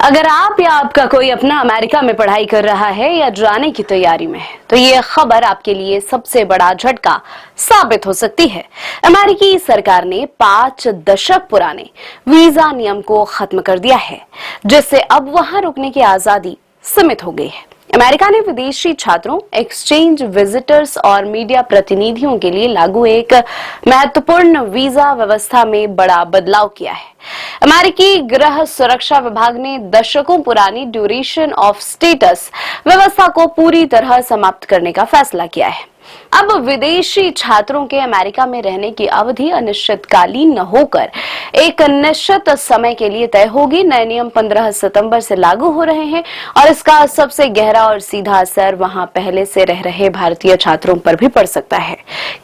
अगर आप या आपका कोई अपना अमेरिका में पढ़ाई कर रहा है या जाने की तैयारी में है तो ये खबर आपके लिए सबसे बड़ा झटका साबित हो सकती है। अमेरिकी सरकार ने 5 दशक पुराने वीजा नियम को खत्म कर दिया है, जिससे अब वहां रुकने की आजादी सीमित हो गई है। अमेरिका ने विदेशी छात्रों, एक्सचेंज विजिटर्स और मीडिया प्रतिनिधियों के लिए लागू एक महत्वपूर्ण वीजा व्यवस्था में बड़ा बदलाव किया है। अमेरिकी गृह सुरक्षा विभाग ने दशकों पुरानी ड्यूरेशन ऑफ स्टेटस व्यवस्था को पूरी तरह समाप्त करने का फैसला किया है। अब विदेशी छात्रों के अमेरिका में रहने की अवधि अनिश्चितकालीन न होकर एक निश्चित समय के लिए तय होगी। नए नियम 15 सितंबर से लागू हो रहे हैं और इसका सबसे गहरा और सीधा असर वहां पहले से रह रहे भारतीय छात्रों पर भी पड़ सकता है।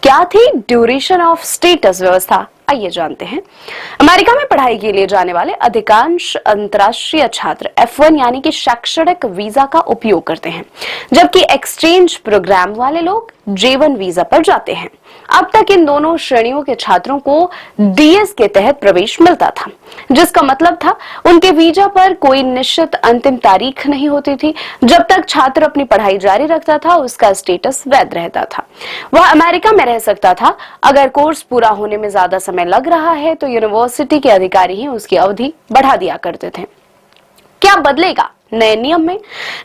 क्या थी ड्यूरेशन ऑफ स्टेटस व्यवस्था, आइए जानते हैं। अमेरिका में पढ़ाई के लिए जाने वाले अधिकांश अंतर्राष्ट्रीय छात्र F1 यानी कि शैक्षणिक वीजा का उपयोग करते हैं, जबकि एक्सचेंज प्रोग्राम वाले लोग J1 वीजा पर जाते हैं। अब तक इन दोनों श्रेणियों के छात्रों को DS के तहत प्रवेश मिलता था, जिसका मतलब था उनके वीजा पर कोई निश्चित अंतिम तारीख नहीं होती थी। जब तक छात्र अपनी पढ़ाई जारी रखता था, उसका स्टेटस वैध रहता था। वह अमेरिका में रह सकता था। अगर कोर्स पूरा होने में ज्यादा समय लग रहा है तो यूनिवर्सिटी के अधिकारी ही उसकी अवधि बढ़ा दिया करते थे। क्या बदलेगा नए नियम में?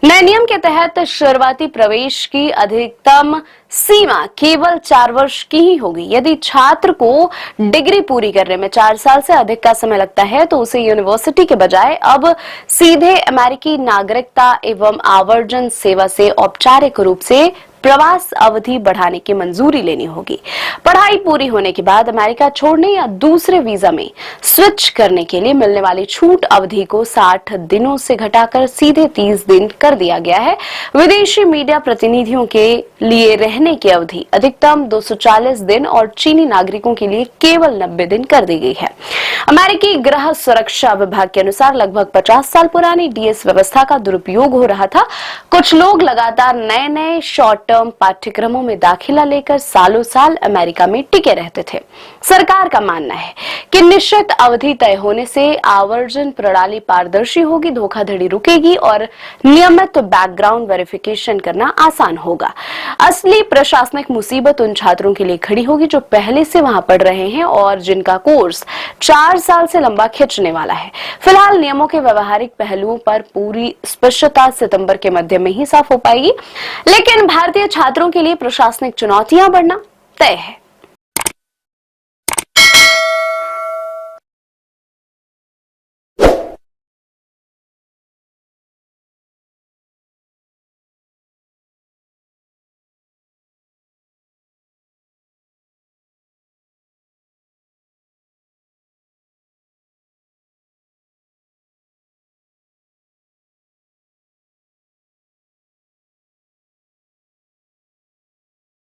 नए नियम के तहत शुरुआती प्रवेश की अधिकतम सीमा केवल 4 वर्ष की ही होगी। यदि छात्र को डिग्री पूरी करने में 4 साल से अधिक का समय लगता है तो उसे यूनिवर्सिटी के बजाय अब सीधे अमेरिकी नागरिकता एवं आवर्जन सेवा से औपचारिक रूप से प्रवास अवधि बढ़ाने की मंजूरी लेनी होगी। पढ़ाई पूरी होने के बाद अमेरिका छोड़ने या दूसरे वीजा में स्विच करने के लिए मिलने वाली छूट अवधि को 60 दिनों से घटाकर सीधे 30 दिन कर दिया गया है। विदेशी मीडिया प्रतिनिधियों के लिए रहने की अवधि अधिकतम 240 दिन और चीनी नागरिकों के लिए केवल 90 दिन कर दी गई है। अमेरिकी गृह सुरक्षा विभाग के अनुसार लगभग 50 साल पुरानी DS व्यवस्था का दुरुपयोग हो रहा था। कुछ लोग लगातार नए नए शॉर्ट टर्म पाठ्यक्रमों में दाखिला लेकर सालों साल अमेरिका में टिके रहते थे। सरकार का मानना है कि निश्चित अवधि तय होने से आवर्जन प्रणाली पारदर्शी होगी, धोखाधड़ी रुकेगी और नियमित बैकग्राउंड वेरिफिकेशन करना आसान होगा। असली प्रशासनिक मुसीबत उन छात्रों के लिए खड़ी होगी जो पहले से वहां पढ़ रहे हैं और जिनका कोर्स 4 साल से लंबा खिंचने वाला है। फिलहाल नियमों के व्यवहारिक पहलुओं पर पूरी स्पष्टता सितंबर के मध्य में ही साफ हो पाएगी, लेकिन भारतीय छात्रों के लिए प्रशासनिक चुनौतियां बढ़ना तय है।